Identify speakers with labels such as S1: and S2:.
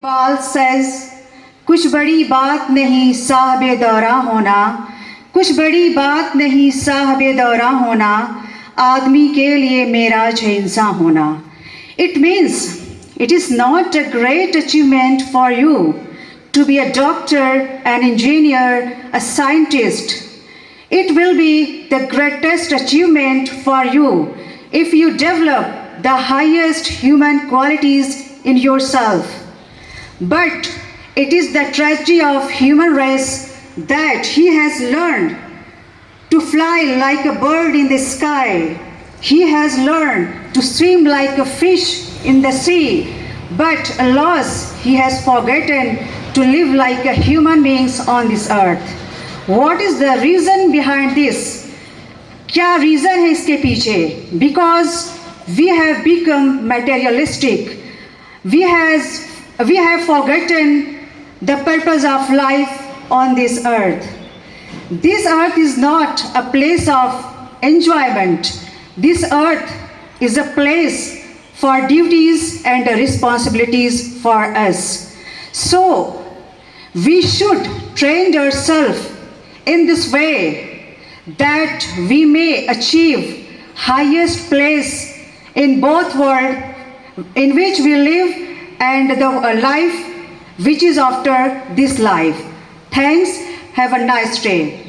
S1: पाल says, कुछ बड़ी बात नहीं साहबे दौरा होना, कुछ बड़ी बात नहीं साहबे दौरा होना, आदमी के लिए मेराज है इंसान होना. It means it is not a great achievement for you to be a doctor, an engineer, a scientist. It will be the greatest achievement for you if you develop the highest human qualities in yourself. But it is the tragedy of human race that he has learned to fly like a bird in the sky. He has learned to swim like a fish in the sea. But alas, he has forgotten to live like a human beings on this earth. What is the reason behind this? क्या reason है इसके पीछे? Because we have become materialistic. We have forgotten the purpose of life on this earth. This earth is not a place of enjoyment. This earth is a place for duties and responsibilities for us. So, we should train ourselves in this way that we may achieve highest place in both world in which we live and the life which is after this life. Thanks. Have a nice day.